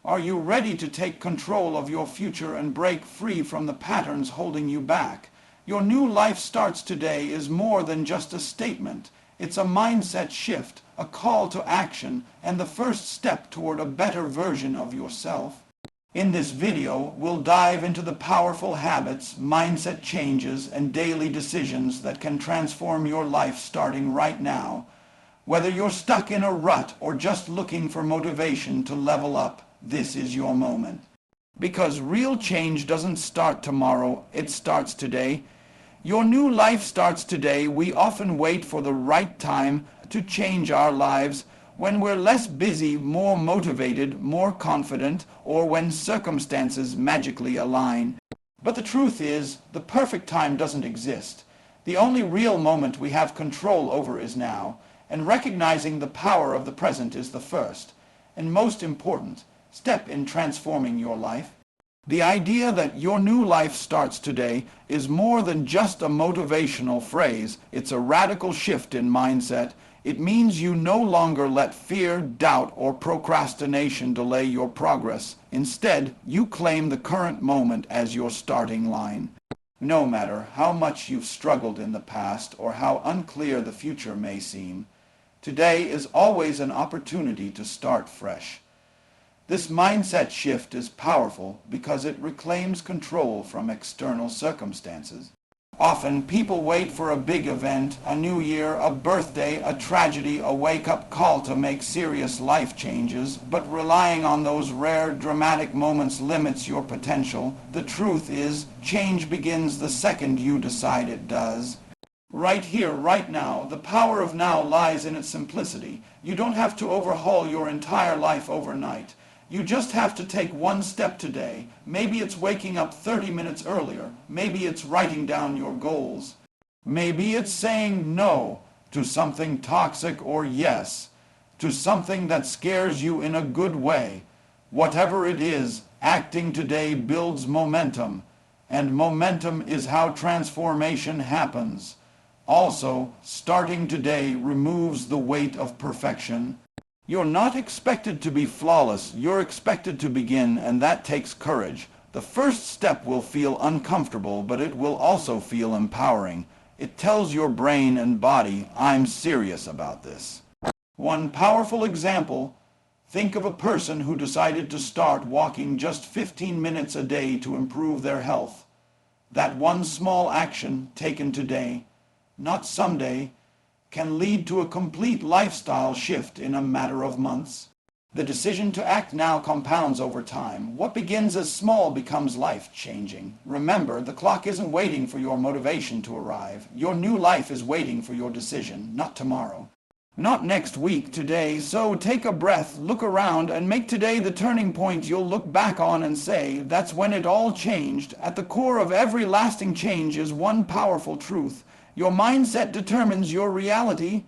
Are you ready to take control of your future and break free from the patterns holding you back? Your new life starts today is more than just a statement. It's a mindset shift, a call to action, and the first step toward a better version of yourself. In this video, we'll dive into the powerful habits, mindset changes, and daily decisions that can transform your life starting right now. Whether you're stuck in a rut or just looking for motivation to level up, this is your moment. Because real change doesn't start tomorrow, it starts today. Your new life starts today. We often wait for the right time to change our lives, when we're less busy, more motivated, more confident, or when circumstances magically align. But the truth is, the perfect time doesn't exist. The only real moment we have control over is now, and recognizing the power of the present is the first, and most important, step in transforming your life. The idea that your new life starts today is more than just a motivational phrase. It's a radical shift in mindset. It means you no longer let fear, doubt, or procrastination delay your progress. Instead, you claim the current moment as your starting line. No matter how much you've struggled in the past or how unclear the future may seem, today is always an opportunity to start fresh. This mindset shift is powerful because it reclaims control from external circumstances. Often, people wait for a big event, a new year, a birthday, a tragedy, a wake-up call to make serious life changes, but relying on those rare, dramatic moments limits your potential. The truth is, change begins the second you decide it does. Right here, right now, the power of now lies in its simplicity. You don't have to overhaul your entire life overnight. You just have to take one step today. Maybe it's waking up 30 minutes earlier. Maybe it's writing down your goals. Maybe it's saying no to something toxic or yes to something that scares you in a good way. Whatever it is, acting today builds momentum, and momentum is how transformation happens. Also, starting today removes the weight of perfection. You're not expected to be flawless. You're expected to begin, and that takes courage. The first step will feel uncomfortable, but it will also feel empowering. It tells your brain and body, I'm serious about this. One powerful example, think of a person who decided to start walking just 15 minutes a day to improve their health. That one small action taken today, not someday, can lead to a complete lifestyle shift in a matter of months. The decision to act now compounds over time. What begins as small becomes life-changing. Remember, the clock isn't waiting for your motivation to arrive. Your new life is waiting for your decision, not tomorrow. Not next week, today. So take a breath, look around, and make today the turning point you'll look back on and say, that's when it all changed. At the core of every lasting change is one powerful truth. Your mindset determines your reality.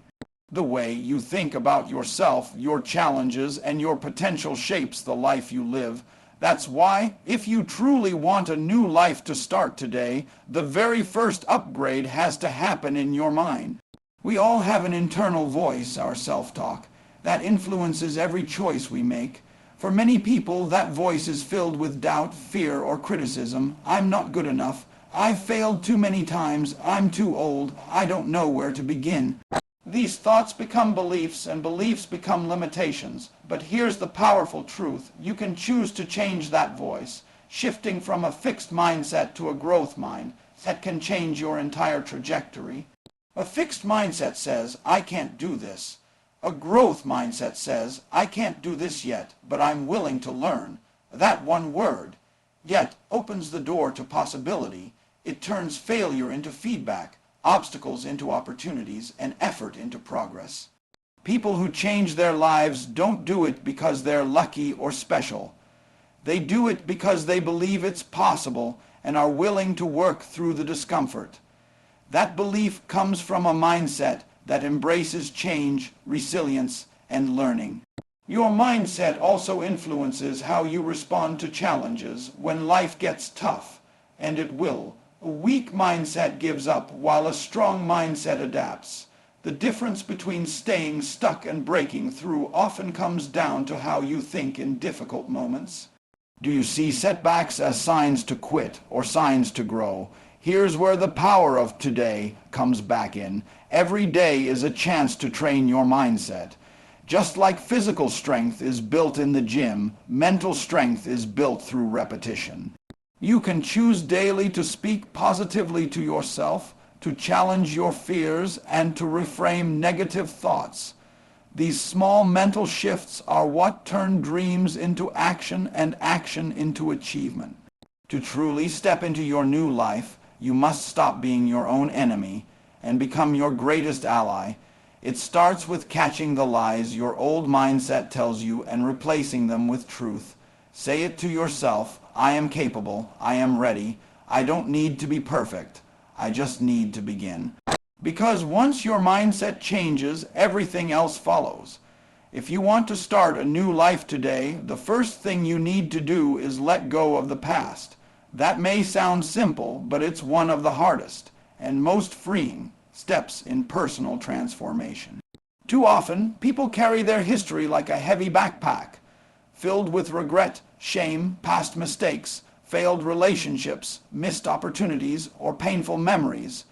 The way you think about yourself, your challenges, and your potential shapes the life you live. That's why, if you truly want a new life to start today, the very first upgrade has to happen in your mind. We all have an internal voice, our self-talk, that influences every choice we make. For many people, that voice is filled with doubt, fear, or criticism. I'm not good enough. I've failed too many times. I'm too old. I don't know where to begin. These thoughts become beliefs, and beliefs become limitations. But here's the powerful truth. You can choose to change that voice, shifting from a fixed mindset to a growth mind that can change your entire trajectory. A fixed mindset says, I can't do this. A growth mindset says, I can't do this yet, but I'm willing to learn. That one word, yet, opens the door to possibility. It turns failure into feedback, obstacles into opportunities, and effort into progress. People who change their lives don't do it because they're lucky or special. They do it because they believe it's possible and are willing to work through the discomfort. That belief comes from a mindset that embraces change, resilience, and learning. Your mindset also influences how you respond to challenges when life gets tough, and it will. A weak mindset gives up while a strong mindset adapts. The difference between staying stuck and breaking through often comes down to how you think in difficult moments. Do you see setbacks as signs to quit or signs to grow? Here's where the power of today comes back in. Every day is a chance to train your mindset. Just like physical strength is built in the gym, mental strength is built through repetition. You can choose daily to speak positively to yourself, to challenge your fears, and to reframe negative thoughts. These small mental shifts are what turn dreams into action and action into achievement. To truly step into your new life, you must stop being your own enemy and become your greatest ally. It starts with catching the lies your old mindset tells you and replacing them with truth. Say it to yourself, I am capable, I am ready, I don't need to be perfect, I just need to begin. Because once your mindset changes, everything else follows. If you want to start a new life today, the first thing you need to do is let go of the past. That may sound simple, but it's one of the hardest and most freeing steps in personal transformation. Too often, people carry their history like a heavy backpack, filled with regret, shame, past mistakes, failed relationships, missed opportunities, or painful memories.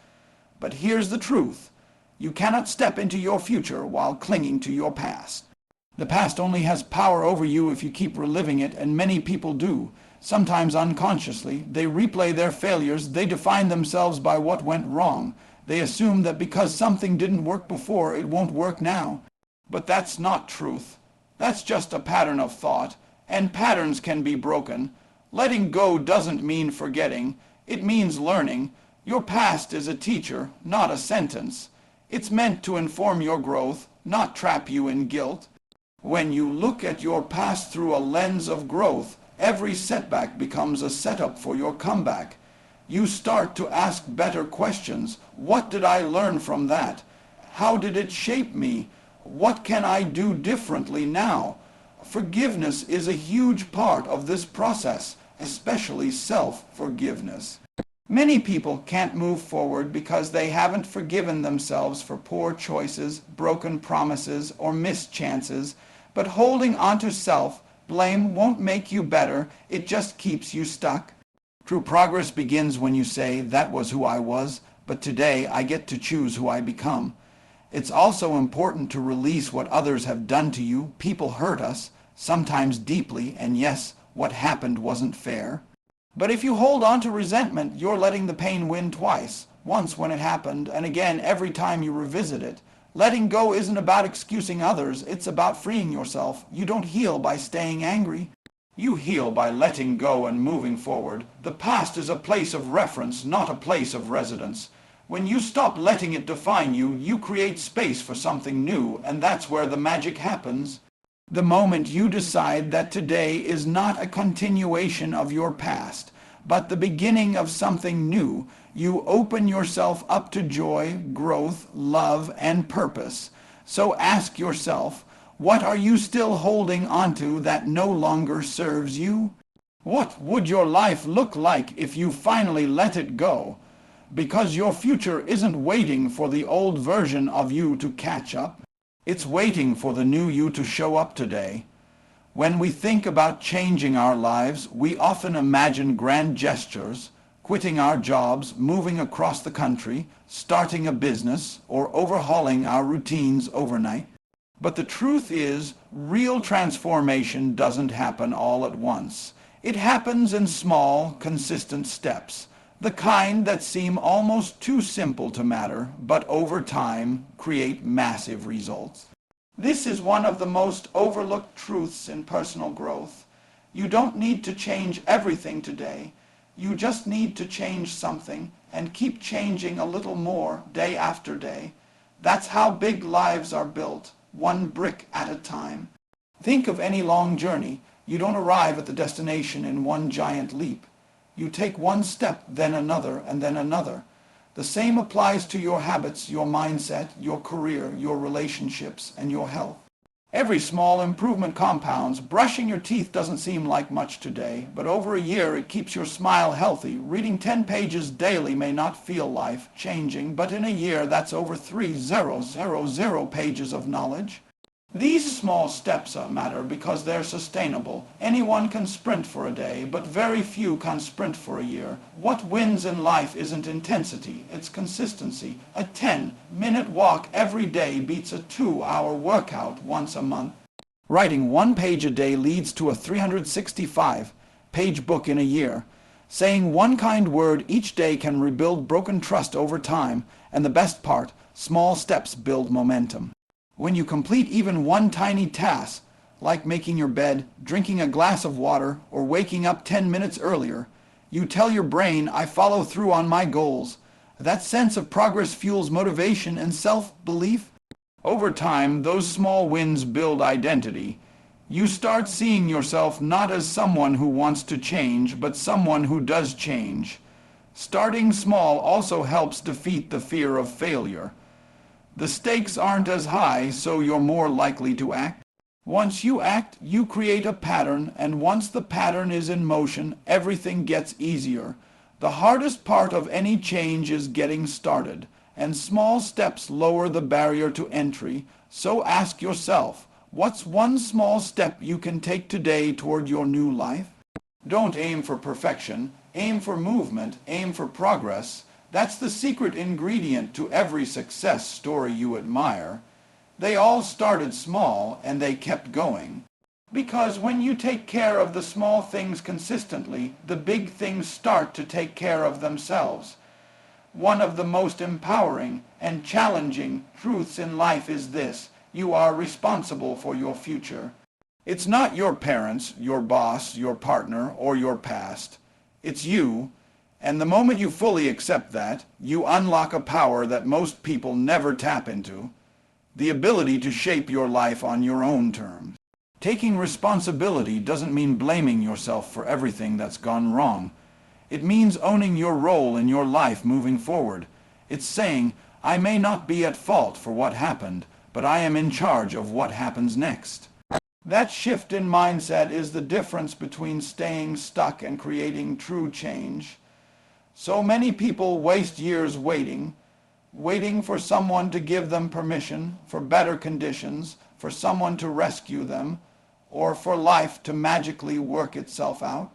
But here's the truth. You cannot step into your future while clinging to your past. The past only has power over you if you keep reliving it, and many people do. Sometimes unconsciously, they replay their failures, they define themselves by what went wrong. They assume that because something didn't work before, it won't work now. But that's not truth. That's just a pattern of thought, and patterns can be broken. Letting go doesn't mean forgetting. It means learning. Your past is a teacher, not a sentence. It's meant to inform your growth, not trap you in guilt. When you look at your past through a lens of growth, every setback becomes a setup for your comeback. You start to ask better questions. What did I learn from that? How did it shape me? What can I do differently now? Forgiveness is a huge part of this process, especially self-forgiveness. Many people can't move forward because they haven't forgiven themselves for poor choices, broken promises, or missed chances. But holding onto self-blame won't make you better, it just keeps you stuck. True progress begins when you say, that was who I was, but today I get to choose who I become. It's also important to release what others have done to you. People hurt us, sometimes deeply, and yes, what happened wasn't fair. But if you hold on to resentment, you're letting the pain win twice. Once when it happened, and again every time you revisit it. Letting go isn't about excusing others, it's about freeing yourself. You don't heal by staying angry. You heal by letting go and moving forward. The past is a place of reference, not a place of residence. When you stop letting it define you, you create space for something new, and that's where the magic happens. The moment you decide that today is not a continuation of your past, but the beginning of something new, you open yourself up to joy, growth, love, and purpose. So ask yourself, what are you still holding onto that no longer serves you? What would your life look like if you finally let it go? Because your future isn't waiting for the old version of you to catch up. It's waiting for the new you to show up today. When we think about changing our lives, we often imagine grand gestures, quitting our jobs, moving across the country, starting a business, or overhauling our routines overnight. But the truth is, real transformation doesn't happen all at once. It happens in small, consistent steps, the kind that seem almost too simple to matter, but over time create massive results. This is one of the most overlooked truths in personal growth. You don't need to change everything today. You just need to change something and keep changing a little more day after day. That's how big lives are built, one brick at a time. Think of any long journey. You don't arrive at the destination in one giant leap. You take one step, then another, and then another. The same applies to your habits, your mindset, your career, your relationships, and your health. Every small improvement compounds. Brushing your teeth doesn't seem like much today, but over a year it keeps your smile healthy. Reading 10 pages daily may not feel life-changing, but in a year that's over 3,000 pages of knowledge. These small steps matter because they're sustainable. Anyone can sprint for a day, but very few can sprint for a year. What wins in life isn't intensity, it's consistency. A 10-minute walk every day beats a 2-hour workout once a month. Writing 1 page a day leads to a 365-page book in a year. Saying one kind word each day can rebuild broken trust over time, and the best part, small steps build momentum. When you complete even one tiny task, like making your bed, drinking a glass of water, or waking up 10 minutes earlier, you tell your brain, I follow through on my goals. That sense of progress fuels motivation and self-belief. Over time, those small wins build identity. You start seeing yourself not as someone who wants to change, but someone who does change. Starting small also helps defeat the fear of failure. The stakes aren't as high, so you're more likely to act. Once you act, you create a pattern, and once the pattern is in motion, everything gets easier. The hardest part of any change is getting started, and small steps lower the barrier to entry. So ask yourself, what's one small step you can take today toward your new life? Don't aim for perfection, aim for movement, aim for progress. That's the secret ingredient to every success story you admire. They all started small and they kept going. Because when you take care of the small things consistently, the big things start to take care of themselves. One of the most empowering and challenging truths in life is this: you are responsible for your future. It's not your parents, your boss, your partner, or your past. It's you. And the moment you fully accept that, you unlock a power that most people never tap into, the ability to shape your life on your own terms. Taking responsibility doesn't mean blaming yourself for everything that's gone wrong. It means owning your role in your life moving forward. It's saying, I may not be at fault for what happened, but I am in charge of what happens next. That shift in mindset is the difference between staying stuck and creating true change. So many people waste years waiting for someone to give them permission, for better conditions, for someone to rescue them, or for life to magically work itself out.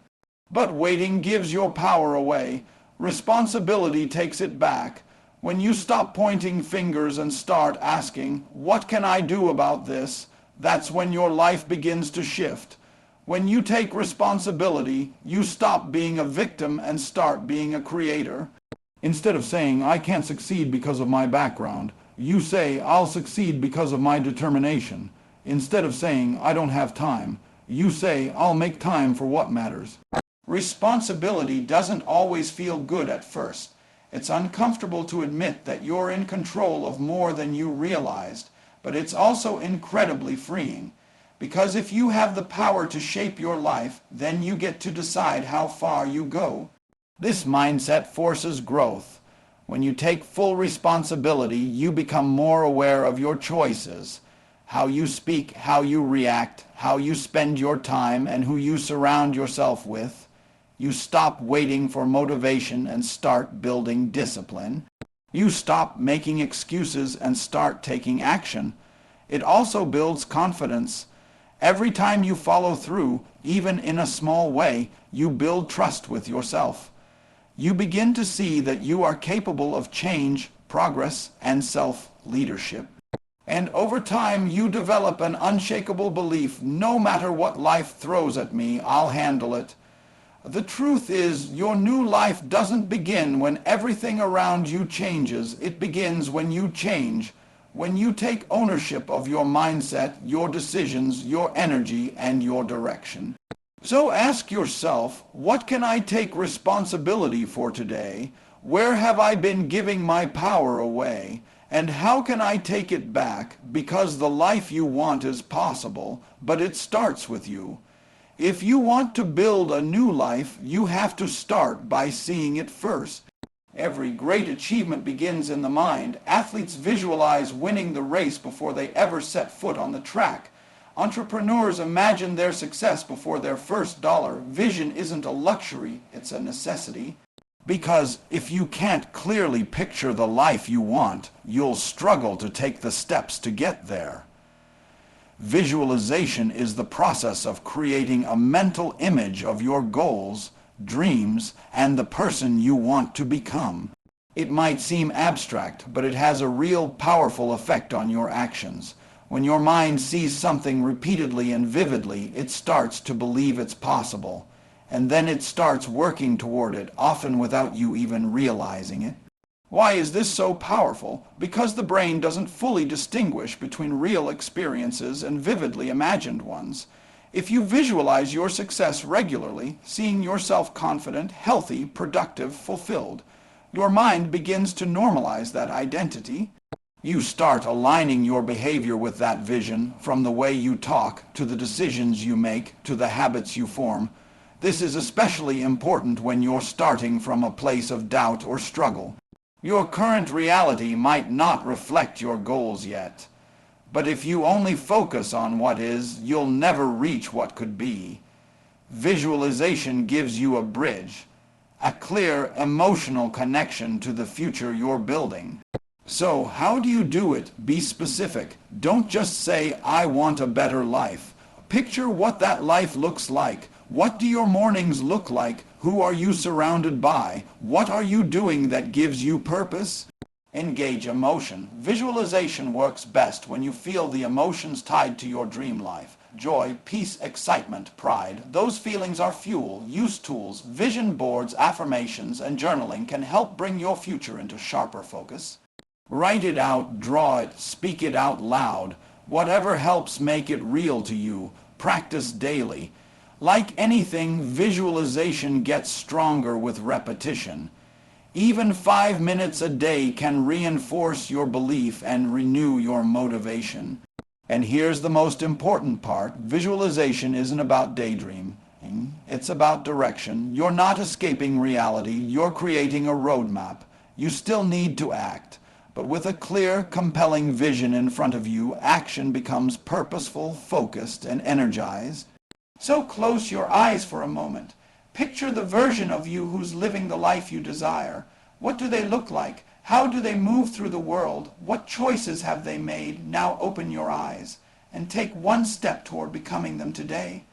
But waiting gives your power away. Responsibility takes it back. When you stop pointing fingers and start asking, what can I do about this? That's when your life begins to shift. When you take responsibility, you stop being a victim and start being a creator. Instead of saying, I can't succeed because of my background, you say, I'll succeed because of my determination. Instead of saying, I don't have time, you say, I'll make time for what matters. Responsibility doesn't always feel good at first. It's uncomfortable to admit that you're in control of more than you realized, but it's also incredibly freeing. Because if you have the power to shape your life, then you get to decide how far you go. This mindset forces growth. When you take full responsibility, you become more aware of your choices, how you speak, how you react, how you spend your time, and who you surround yourself with. You stop waiting for motivation and start building discipline. You stop making excuses and start taking action. It also builds confidence. Every time you follow through, even in a small way, you build trust with yourself. You begin to see that you are capable of change, progress, and self-leadership. And over time, you develop an unshakable belief, no matter what life throws at me, I'll handle it. The truth is, your new life doesn't begin when everything around you changes. It begins when you change. When you take ownership of your mindset, your decisions, your energy, and your direction. So ask yourself, what can I take responsibility for today? Where have I been giving my power away? And how can I take it back? Because the life you want is possible, but it starts with you. If you want to build a new life, you have to start by seeing it first. Every great achievement begins in the mind. Athletes visualize winning the race before they ever set foot on the track. Entrepreneurs imagine their success before their first dollar. Vision isn't a luxury, it's a necessity. Because if you can't clearly picture the life you want, you'll struggle to take the steps to get there. Visualization is the process of creating a mental image of your goals, dreams, and the person you want to become. It might seem abstract, but it has a real powerful effect on your actions. When your mind sees something repeatedly and vividly, it starts to believe it's possible. And then it starts working toward it, often without you even realizing it. Why is this so powerful? Because the brain doesn't fully distinguish between real experiences and vividly imagined ones. If you visualize your success regularly, seeing yourself confident, healthy, productive, fulfilled, your mind begins to normalize that identity. You start aligning your behavior with that vision, from the way you talk, to the decisions you make, to the habits you form. This is especially important when you're starting from a place of doubt or struggle. Your current reality might not reflect your goals yet. But if you only focus on what is, you'll never reach what could be. Visualization gives you a bridge, a clear emotional connection to the future you're building. So, how do you do it? Be specific. Don't just say, "I want a better life." Picture what that life looks like. What do your mornings look like? Who are you surrounded by? What are you doing that gives you purpose? Engage emotion. Visualization works best when you feel the emotions tied to your dream life. Joy, peace, excitement, pride. Those feelings are fuel. Use tools, vision boards, affirmations, and journaling can help bring your future into sharper focus. Write it out, draw it, speak it out loud. Whatever helps make it real to you. Practice daily. Like anything, visualization gets stronger with repetition. Even 5 minutes a day can reinforce your belief and renew your motivation. And here's the most important part. Visualization isn't about daydreaming. It's about direction. You're not escaping reality. You're creating a roadmap. You still need to act. But with a clear, compelling vision in front of you, action becomes purposeful, focused, and energized. So close your eyes for a moment. Picture the version of you who's living the life you desire. What do they look like? How do they move through the world? What choices have they made? Now open your eyes and take one step toward becoming them today.